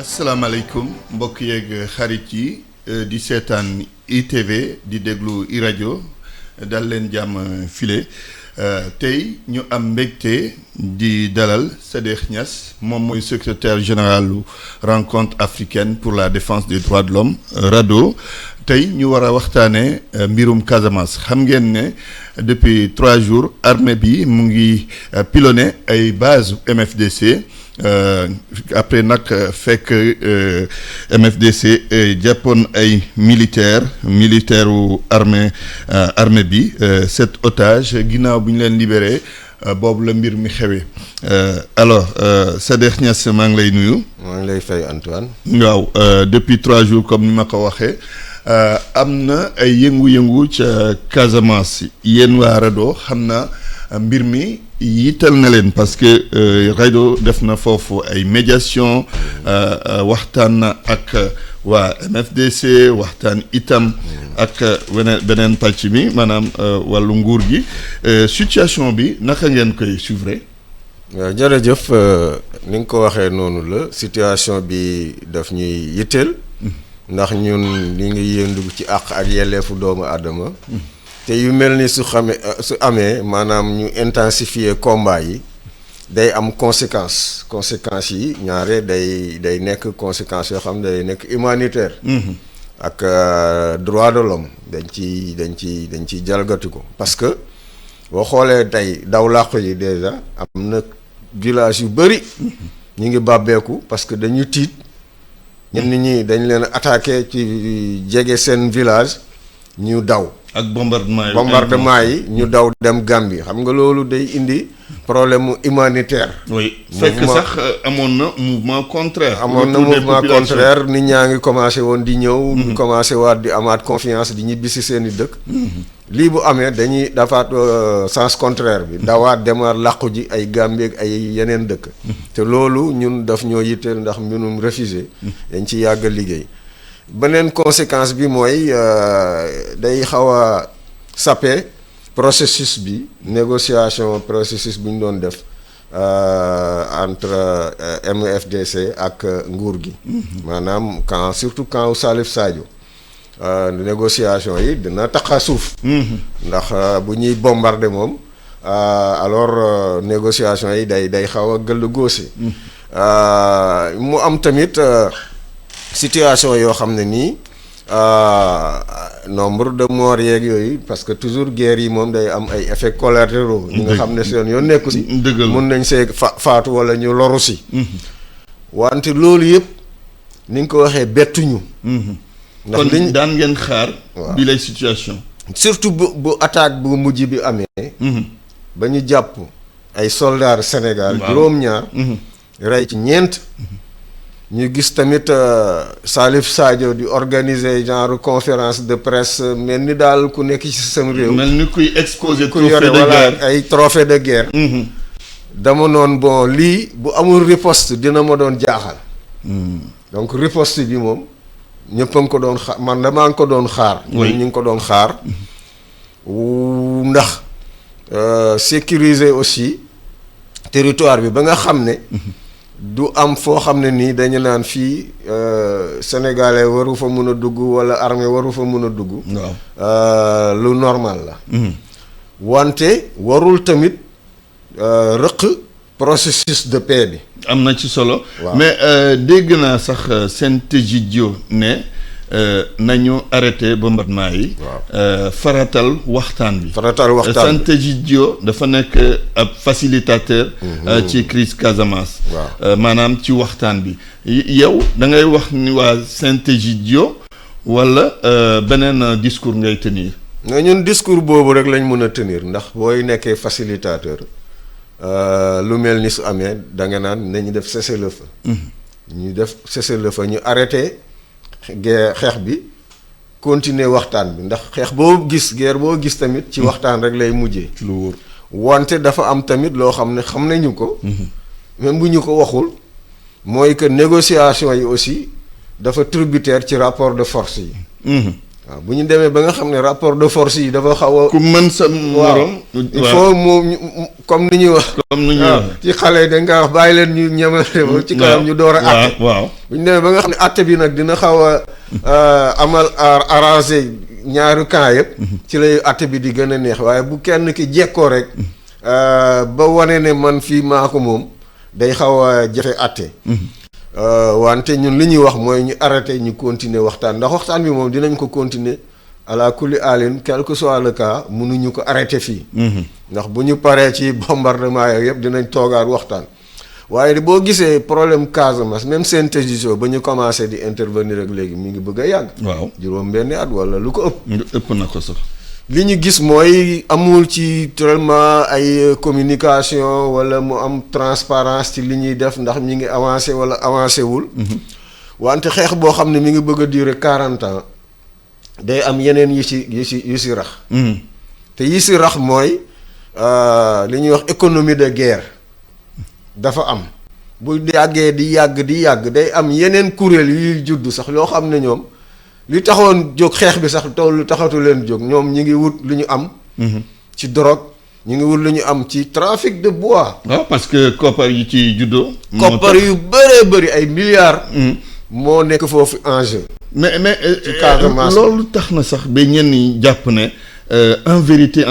asalaamaaleykum mbokk yeeg xarit yi di seetaan ITV di déglu iRadio dal leen jàmm file tey ñu am mbégte di dalal Sadikh Niass moom mooy secrétaire général lu rencontre africaine pour la défense des droits de l'homme RADDHO tey ñu war a waxtaanee mbirum Casamance xam ngeen ne depuis 3 jours armée bi mu ngi pilonné ay base MFDC après nag fekk MFDC jàppoon ay militaire u armée bi cet otage ginnaaw bu ñu leen libéré boobu la mbir mi xewee alors Sadikh Niass maa ngi lay nuyu. maa ngi lay fay Antoine. waaw depuis 3 jours comme ni ma ko waxee am na ay yëngu-yëngu ca Casamance yéen waa RADDHO xam na mbir mi yitteel na leen parce que RADDHO def na foofu ay médiation waxtaan na ak waa MFDC waxtaan itam ak beneen pàcc mi maanaam wàllu nguur gi situation bi naka ngeen koy suivre. waaw jërëjëf ni nga ko waxee noonu la situation bi daf ñuy yitteel ndax ñun li ngi yëndu ci àq ak yelleefu doomu aadama te yu mel ni su amee maanaam ñu intensifier combat yi day am conséquences yi ñaare day nekk conséquences yoo xam ne day nekk humanitaire ak droit de l'homme dañ ci jalgati ko parce que boo xoolee tey daw làqu yi déjà am na village yu bëri ñu ngi bàbbeeku parce que dañu tiit ñenn ñi dañ leen attaqué ci jege seen village ñu daw ak bombardement yi ñu daw dem Gambie xam nga loolu day indi problème humanitaire. oui fekk sax amoon na mouvement contraire. nit ñaa ngi commencé woon di ñëw. ñu commencé waat di amaat confiance di ñibbisi seen i dëkk. lii bu amee dañuy dafaat sens contraire bi. dawaat demaat làqu ji ay Gambie ak ay yeneen dëkk. te loolu ñun daf ñoo yitteel ndax mbirum réfugié. dañ ci yàgg liggéey. beneen conséquence bi mooy day xaw a sape processus bu ñu doon def entre MFDC ak nguur gi maanaam surtout camp Salif Sadio négociation yi dina tax a suuf ndax bu ñuy bombardé moom alors négociation yi day xaw a gëll góose mu am tamit situation yoo xam ne nii nombre de morts yeeg yooyu parce que toujours guerre yi moom day am ay effets collatéraux ñi nga xam ne seen yoon nekku si mun nañ see faatu wala ñu loru si wante loolu yëpp ni nga ko waxee bettuñu ndax liñ daan ngeen xaar bi lay situation surtout bu attaque bu mujj bi amee ba ñu jàpp ay soldats Sénégal juróom-ñaar rey ci ñeent ñu gis tamit Salif Sadio di organiser genre conférence de presse mel ni daal ku nekk ci sam réew. mel ni kuy exposer ku yore wala ay trophée de guerre. dama noon bon lii bu amul riposte dina ma doon jaaxal. donc riposte bi moom ñëpp a ngi ko doon xaar man damaa ngi ko doon xaar. ñu ngi ko doon xaar. ndax sécuriser aussi territoire bi ba nga xam ne. du am foo xam ne nii dañu naan fii sénégalais waru fa mun a dugg wala armée waru fa mun a dugg. waaw lu normal la. wante warul tamit rëq processus de paix bi. am na ci solo. mais dégg naa sax Sant'Egidio ne nañu arrêté bombardement yi. faratal waxtaan bi. Sant'Egidio dafa nekk ab facilitateur. ci crise Casamance. maanaam ci waxtaan bi yow da ngay wax ni waa Sant'Egidio wala beneen discours ngay tenir. ñun discours boobu rek lañ mën a tenir ndax booy nekkee facilitateur lu mel ni su amee da nga naan nañu def cessez-le-feu. ñu def cessez-le-feu ñu arrêté. xeex bi continuer waxtaan bi ndax xeex boo gis guerre boo gis tamit ci waxtaan rek lay mujjee. ci lu wóor wante dafa am tamit loo xam ne xam nañu ko. même bu ñu ko waxul mooy que négociation yi aussi dafa tributaire ci rapport de force yi. waaw bu ñu demee ba nga xam ne rapport de force yi dafa xaw a. ku mën sa morom. il faut comme ni ñuy wax. comme ni ñuy wax ci xale yi dañ koy wax bàyyi leen ñu ñemale ba ci kanam ñu door a àtte. waaw bu ñu demee ba nga xam ne àtte bi nag dina xaw a amal arrangé ñaari camp yëpp. ci lay àtte bi di gën a neex waaye bu kenn ki jekkoo rek. ba wane ne man fii maa ko moom day xaw a jafe àtte. wante ñun li ñuy wax mooy ñu arrêté ñu continuer waxtaan ndax waxtaan bi moom dinañ ko continuer ala kulli alin quel que soit le cas mënuñu ko arrêté fii. ndax bu ñu paree ci bombardement yooyu yëpp dinañ toogaat waxtaan. waaye boo gisee problème Casamance même Synthèse ba ñu commencé di intervenir ak léegi mi ngi bëgg a yàgg. waaw juróom-benni at wala lu ko ëpp. ëpp na ko sax. li ñu gis mooy amul ci tellement ay communication wala mu am transparence ci li ñuy def ndax mi ngi avancé wala avancé wul. wante xeex boo xam ne mi ngi bëgg a durer 40 ans day am yeneen yu si rax. te yi si rax mooy li ñuy wax économie de guerre dafa am bu yàggee di yàgg day am yeneen kuréel yuy judd sax loo xam ne ñoom. li taxoon jóg xeex bi sax lu taxatu leen jóg ñoom ñi ngi wut lu ñu am. ci drogue ñi ngi wut lu ñu am ci trafic de bois. waaw parce que koppar yi ci juddoo. koppar yu bëree bëri ay milliards. moo nekk foofu enjeu. mais ci Casamance loolu tax na sax ba ñenn ñi jàpp ne en vérité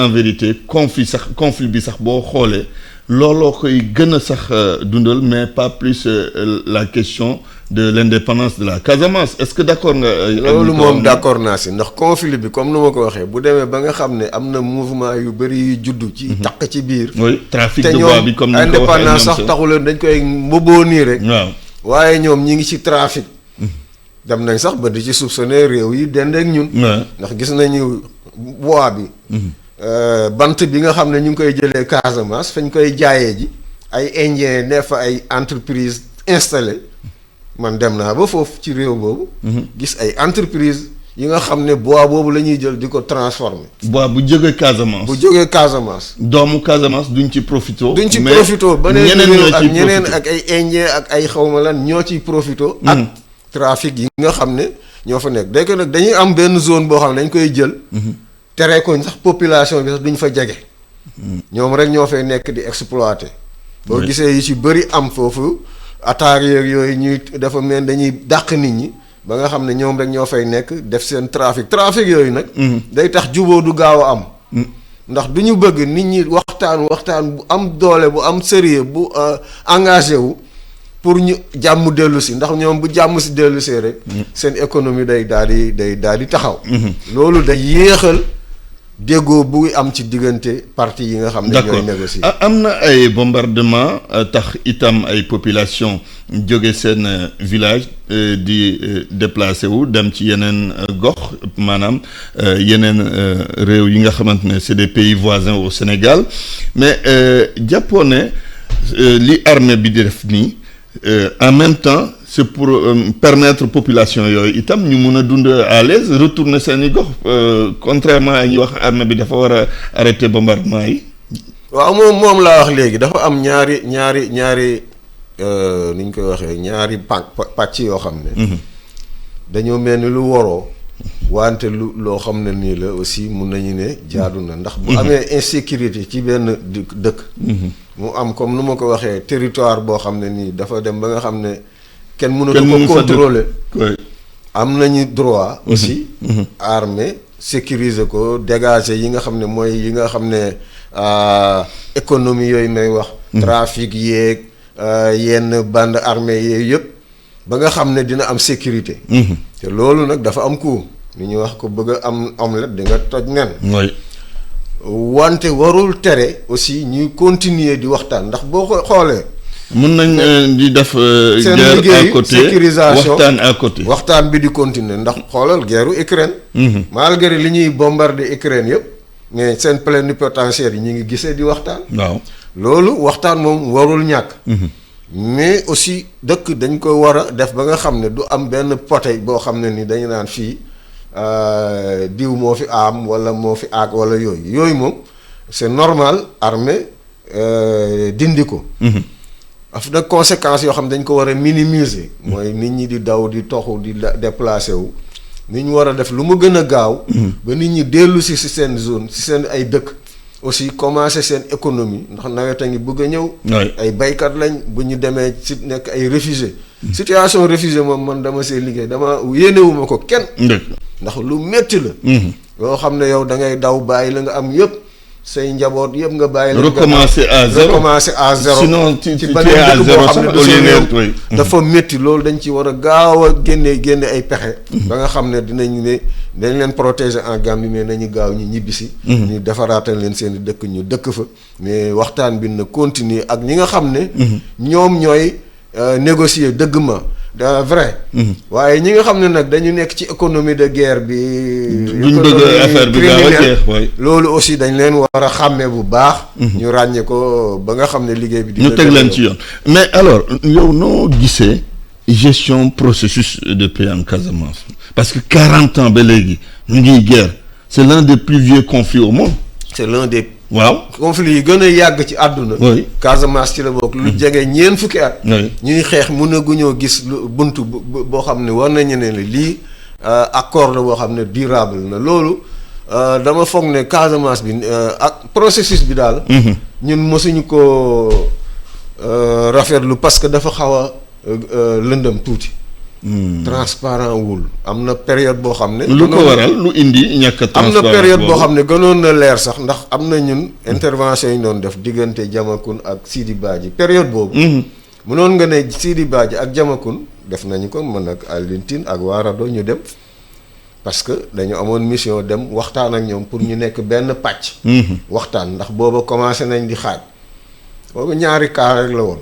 conflit bi sax boo xoolee looloo koy gën a sax dundal mais pas plus la question de l'indépendance de la Casamance est-ce que d'accord nga. loolu moom d'accord naa si ndax conflit bi comme nu ma ko waxee bu demee ba nga xam ne am na mouvement yu bëri yu juddu. ci taq ci biir. oui trafic de bois bi comme ni nga ko waxee indépendance sax taxuleen dañ koy mboboo nii rek. waaw waaye ñoom ñi ngi ci trafic. dem nañ sax ba di ci soupçonner réew yi dend ak ñun. ndax gis nañu bois bi. bant bi nga xam ne ñu ngi koy jëlee Casamance fañ koy jaayee ji ay indien ne fa ay entreprise installé man dem naa ba foofu ci réew boobu. gis ay entreprise yi nga xam ne bois boobu la ñuy jël di ko transformer. bois bu jógee Casamance. bu jógee Casamance. doomu Casamance duñ ci profito. duñ ci profito ba ñeneen ak ay indien ak ay xawma lan ñoo ciy profito. ak trafic yi nga xam ne ñoo fa nekk dès que nag dañuy am benn zone boo xam ne dañ koy jël. tere ko sax population bi sax duñ fa jege. ñoom rek ñoo fay nekk di exploiter. boo gisee yu ci bëri am foofu attaques yooyu ñuy dafa mel dañuy dàq nit ñi ba nga xam ne ñoom rek ñoo fay nekk def seen trafic yooyu nag. day tax juboo du gaaw a am. ndax du ñu bëgg nit ñi waxtaan bu am doole bu am sérieux bu engagé wu pour ñu jàmm dellu si ndax ñoom bu jàmm si dellu see rek. seen économie day daal di taxaw. loolu day yéexal. déggoo bu am ci diggante parti yi nga xam ne ñooy négocier. am na ay bombardement tax itam ay population jóge seen village di déplacé wu dem ci yeneen gox maanaam yeneen réew yi nga xamante ne c'est des pays voisins au Sénégal mais jàppoo ne li armée bi di def nii en même temps c'est pour permettre population yooyu itam ñu mun a dund à l'aise retourner seeni gox contrairement ak ñuy wax armée bi dafa war a arrêter bombardement yi. waaw moom laa wax léegi dafa am ñaari ni ñu koy waxee ñaari pàcc yoo xam ne. dañoo mel ni lu waroo. wante loo xam ne nii la aussi mun nañu ne jaadu na ndax. bu amee insécurité ci benn dëkk. mu am comme nu ma ko waxee territoire boo xam ne nii dafa dem ba nga xam ne. kenn mënatu ko contrôler am nañu droit aussi armée sécuriser ko dégager yi nga xam ne mooy yi nga xam ne économie yooyu may wax trafic yeeg yenn bande armée yooyu yëpp ba nga xam ne dina am sécurité te loolu nag dafa am coût ni ñuy wax ko bëgg a am omelette di nga toj nen wante warul tere aussi ñuy continuer di waxtaan ndax boo ko xoolee mën nañ di def guerre à côté sécurisation waxtaan à côté waxtaan bi di continuer ndax xoolal guerru Ukraine malgré li ñuy bombarder Ukraine yëpp mais seen plénipotentiaires yi ñu ngi gisee di waxtaan waaw loolu waxtaan moom warul ñàkk mais aussi dëkk dañ ko war a def ba nga xam ne du am benn poté boo xam ne ni dañu naan fii diw moo fi am wala moo fi aag wala yooyu moom c'est normal armée dindi ko af na conséquences yoo xam ne dañ ko war a minimiser mooy nit ñi di daw di toxu di déplacé wu nit ñu war a def lu mu gën a gaaw ba nit ñi dellu si seen zone si seen ay dëkk aussi commencer seen économie ndax nawet a ngi bëgg a ñëw. ay baykat lañ bu ñu demee ci nekk ay réfugiés. situation réfugié moom man dama see liggéey dama yéenewuma ko kenn. ndax lu métti la. yoo xam ne yow da ngay daw bàyyi la nga am yëpp say njaboot yëpp nga bàyyi la. recommencer à zéro sinon ci beneen dëkk boo xam ne du sa réew dafa métti loolu dañ ci war a gaaw a génne ay pexe. ba nga xam ne dinañ leen protéger en Gambie mais nañu gaaw ñu ñibbisi. ñu defaraatal leen seen i dëkk ñu dëkk fa. mais waxtaan bi na continuer ak ñi nga xam ne. ñoom ñooy négocier dëgg ma. vrai. waaye ñi nga xam ne nag dañu nekk ci économie de guerre bi. duñ bëgg affaire bi gaaw a jeex loolu aussi dañ leen war a xàmmee bu baax. ñu ràññee ko ba nga xam ne liggéey bi. ñu teg leen ci yoon mais alors yow noo gisee gestion processus de paix en Casamance parce que 40 ans ba léegi ñu ngi guerre c'est l'un des plus vieux conflits au monde. c'est l'un des. waaw conflit yi gën a yàgg ci àdduna. Casamance ci la bokk. lu jege ñeent fukki at. ñuy xeex mënaguñoo gis lu buntu boo xam ne war nañu ne lii accord la boo xam ne durable na loolu dama foog ne Casamance bi ak processus bi daal. ñun mosuñu ko rafetlu parce que dafa xaw a lëndëm tuuti. transparent wul am na période boo xam ne. lu ko waral lu indi ñàkk transparent. am na période boo xam ne gënoon na leer sax ndax am na ñun intervention yi ñu doon def diggante Jamakun ak Sidi Badji période boobu. mënoon nga ne Sidi Badji ak Jamakun def nañu ko mën ak Alioune Tine ak Waarado ñu dem parce que dañu amoon mission dem waxtaan ak ñoom pour ñu nekk benn pàcc. waxtaan ndax booba commencé nañ di xaaj boobu ñaari cas rek la woon.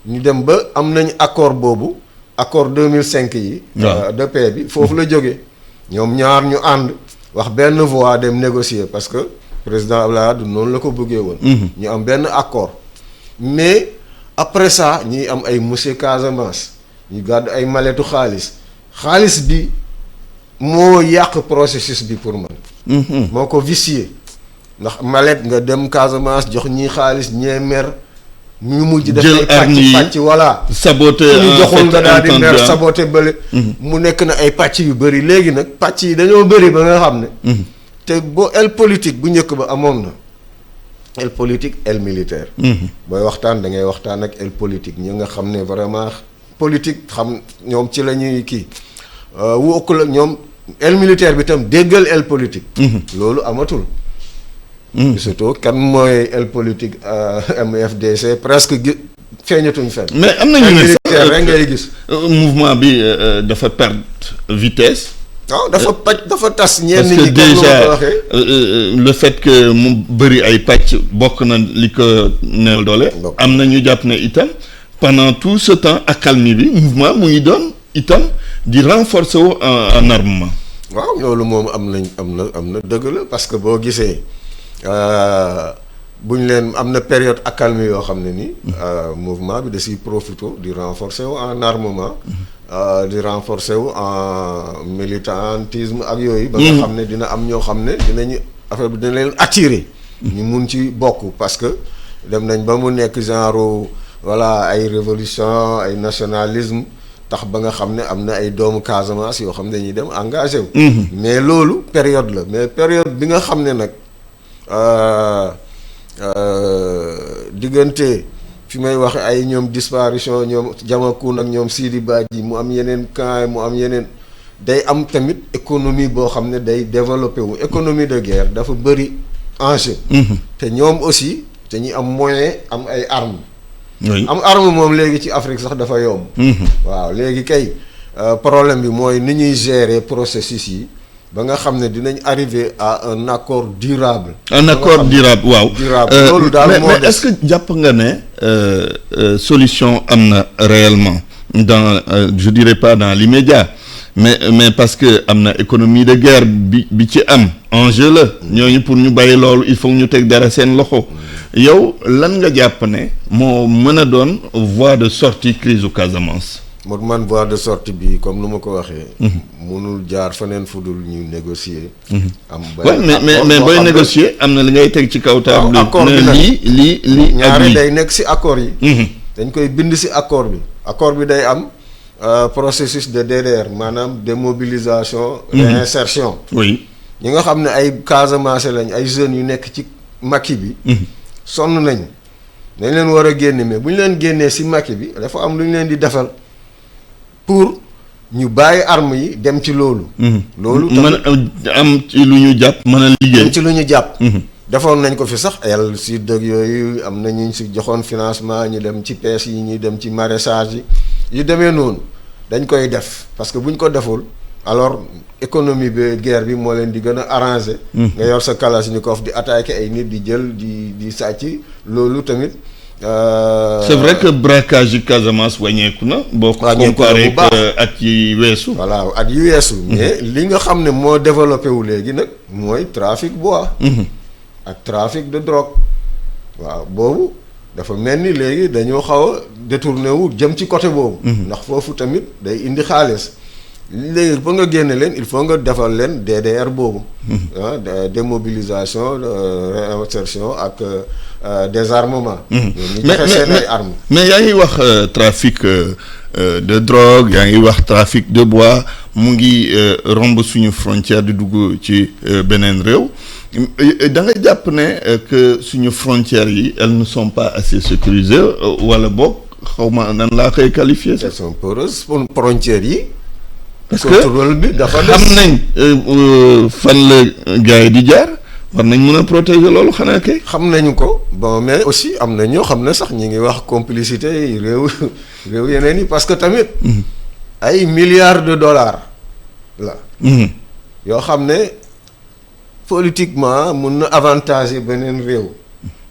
ñu dem ba am nañ accord boobu. accord 2005 yi. de paix bi foofu la jógee. ñoom ñaar ñu ànd wax benn voix dem négocier parce que président Abdoulaye Wade noonu la ko bëggee woon. ñu am benn accord. mais après ça ñuy am ay monsieur Casamance ñu gàddu ay maletu xaalis bi moo yàq processus bi pour man. moo ko vicié ndax malet nga dem Casamance jox ñii xaalis ñee mer. ñu mujj def ay pàcc voilà saboté ñu joxul nga daal di mer saboté bële mu nekk na ay pàcc yu bëri léegi nag pàcc yi dañoo bëri ba nga xam ne te boo aile politique bu njëkk ba amoon na aile politique aile militaire booy waxtaan da ngay waxtaan ak aile politique ñi nga xam ne vraiment politique xam ñoom ci la ñuy kii wokk la ñoom aile militaire bi tam déggal aile politique loolu amatul surtout kan mooy aile politique MFDC presque feeñatuñ fenn. mais am nañu ne sax rek ngay gis. mouvement bi dafa perdre vitesse. waaw dafa tas ñenn ñi. parce que déjà le fait que mu bëri ay pàcc bokk na li ko néew doole. am na ñu jàpp ne itam pendant tout ce temps accalmie bi mouvement mu ngi doon itam di renforcer wu en armement. waaw loolu moom am na dëgg la parce que boo gisee. bu ñu leen am na période accalmie yoo xam ne ni mouvement bi da siy profité di renforcer wu en armement di renforcer wu en militantisme ak yooyu ba nga xam ne dina am ñoo xam ne dinañu affaire bi dina leen attirer ñu mun ci bokk parce que dem nañ ba mu nekk genre voilà ay révolution ay nationalisme tax ba nga xam ne am na ay doomu Casamance yoo xam ne dañuy dem engagé wu mais loolu période la mais période bi nga xam ne nag diggante fi may wax ay ñoom disparition ñoom Jamakun ak ñoom Sidi Badji mu am yeneen camp mu am yeneen day am tamit économie boo xam ne day développé wu économie de guerre dafa bëri enjeu te ñoom aussi te ñi am moyen am ay armes am arme moom léegi ci Afrique sax dafa yomb waaw léegi kay problème bi mooy ni ñuy gérer processus yi ba nga xam ne dinañ arriver à un accord durable. un accord durable waaw. loolu daal moo mais est-ce que jàpp nga ne solution am na réellement dans je dirais pas dans l'immédiat mais parce que am na économie de guerre bi ci am enjeu la ñooñu pour ñu bàyyi loolu il faut ñu teg dara seen loxo yow lan nga jàpp ne moo mën a doon voie de sortie crise u Casamance. man voie de sortie bi comme nu ma ko waxee. mënul jaar feneen fu dul ñu négocier. am mais booy négocier am na li ngay teg ci kaw table. accord bi nag lii ñaari day nekk ci accord yi. dañ koy bind ci accord bi. accord bi day am processus de DDR maanaam démobilisation. réinsertion. oui ñi nga xam ne ay Casamance lañ ay jeunes yu nekk ci Macky bi. sonn nañ dañ leen war a génne mais bu ñu leen génnee si Macky bi dafa am lu ñu leen di defal pour ñu bàyyi armes yi dem ci loolu. loolu tamit mën a am ci lu ñu jàpp mën a liggéey. dem ci lu ñu jàpp. defoon nañ ko fi sax el si dëgg yooyu am na ñu si joxoon financement ñu dem ci pêche yi ñu dem ci maraîchage yi yu demee noonu dañ koy def parce que bu ñu ko deful alors économie bi guerre bi moo leen di gën a arrangé. nga yor sa kalachnikov di attaqué ay nit di jël di sàcc loolu tamit. c'est vrai que braquage yi Casamance wàññeeku na. boo ko comparé ak yi weesu. voilà at yi weesu. mais li nga xam ne moo développé wu léegi nag mooy trafic bois. ak trafic de drogue. waaw boobu dafa mel ni léegi dañoo xaw a détourné wu jëm ci côté boobu. ndax foofu tamit day indi xaalis. léegi ba nga génne leen il faut nga defal leen DDR boobu. démobilisation réinsertion ak désarmement. ñu joxe seen ay armes. mais yaa ngi wax trafic de drogue yaa ngi wax trafic de bois mu ngi romb suñu frontière di dugg ci beneen réew da nga jàpp ne que suñu frontières yi elles ne sont pas assez sécurisées wala boog xaw ma nan laa koy qualifier. elles sont poreuses pour frontières yi. parce que xam nañ fan la gars yi di jaar war nañ mën a protéger loolu xanaa kay. xam nañu ko bon mais aussi am na ñoo xam ne sax ñi ngi wax complicité yi réew yeneen yi parce que tamit. ay milliards de dollars la. yoo xam ne politiquement mun na avantager beneen réew.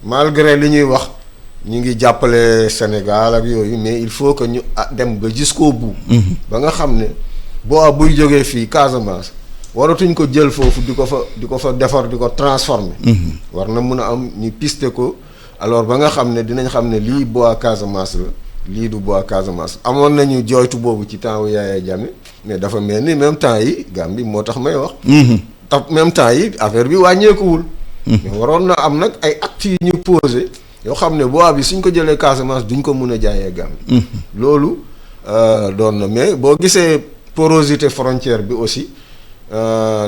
malgré li ñuy wax ñu ngi jàppale Sénégal ak yooyu mais il faut que ñu dem ba jusqu'au bout. ba nga xam ne. boo buy jógee fii Casamance waratuñ ko jël foofu di ko fa defar di ko transformer. war na mun a am ñu piste ko alors ba nga xam ne dinañ xam ne lii bois Casamance la lii du bois Casamance amoon nañu jooytu boobu ci temps wu Yaya Jammeh mais dafa mel ni même temps yi Gambie moo tax may wax. tax même temps yi affaire bi wàññeekuwul. mais waroon na am nag ay actes yu ñu posé yoo xam ne bois bi suñ ko jëlee Casamance duñ ko mun a jaayee Gambie. loolu doon na mais boo gisee. porosité frontière bi aussi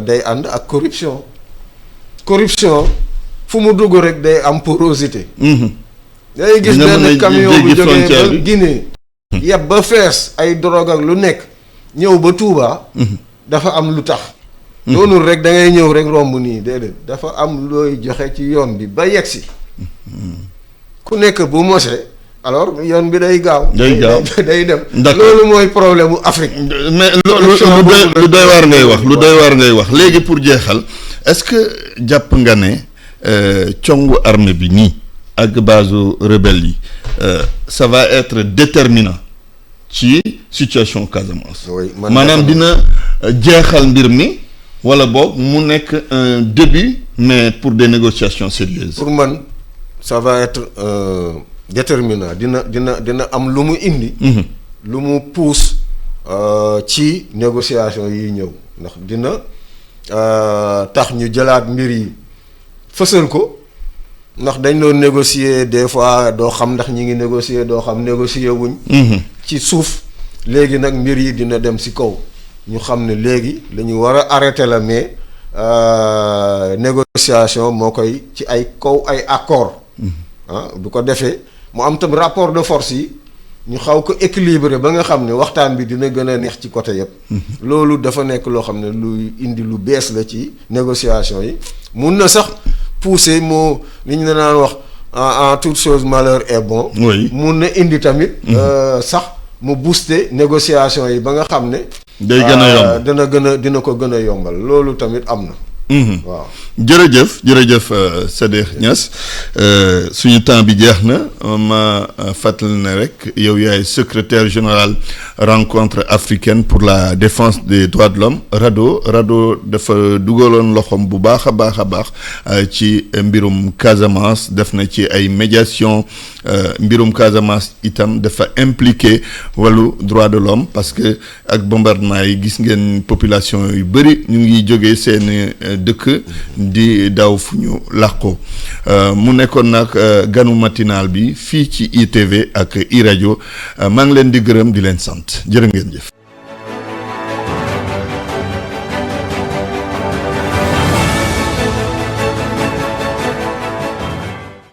day ànd ak corruption fu mu dugg rek day am porosité. day gis benn camion bu jógee ba Guinée. yeb ba fees ay drogue ak lu nekk ñëw ba Touba. dafa am lu tax. doonul rek da ngay ñëw rek romb nii déedéet dafa am looy joxe ci yoon bi ba yegsi ku nekk bu mosee. alors yoon bi day gaaw. day dem. loolu mooy problème mu Afrique. mais loolu lu doy waar ngay wax lu doy waar ngay wax léegi pour jeexal est-ce que jàpp nga ne congu armée bi nii ak base rebelle yi ça va être déterminant ci situation Casamance. maanaam dina jeexal mbir mi wala boog mu nekk un début mais pour des négociations sérieuses. pour man ça va être. déterminant dina am lu mu indi. lu mu pousse ci négociation yi ñëw ndax dina tax ñu jëlaat mbir yi fësal ko ndax dañ doon négocier des fois doo xam ndax ñi ngi négocier doo xam négocier wuñ. ci suuf léegi nag mbir yi dina dem ci kaw ñu xam ne léegi la ñu war a arrêter la mais négociation moo koy ci ay kaw ay accord bu ko defee. mu am tam rapport de force yi ñu xaw ko équilibré ba nga xam ne waxtaan bi dina gën a neex ci côté yëpp. loolu dafa nekk loo xam ne lu indi lu bees la ci négociation yi mun na sax pousser moo li ñu naan wax en toute chose malheur est bon. mun na indi tamit. sax mu booster négociation yi ba nga xam ne. day gën a yomb dina ko gën a yombal loolu tamit am na. waaw jërëjëf Sadikh Niass suñu temps bi jeex na ma fàttali ne rek yow yaay secrétaire général rencontre africaine pour la défense des droits de l'homme RADDHO dafa dugaloon loxoom bu baax a baax ci mbirum Casamance def na ci ay médiation mbirum Casamance itam dafa impliqué wàllu droit de l'homme parce que ak bombardement yi gis ngeen population yu bëri ñu ngi jógee seen dëkk di daw fu ñu làqoo mu nekkoon nag ganu matinal bi fii ci ITV ak iRadio maa ngi leen di gërëm di leen sant jërë ngeen jëf.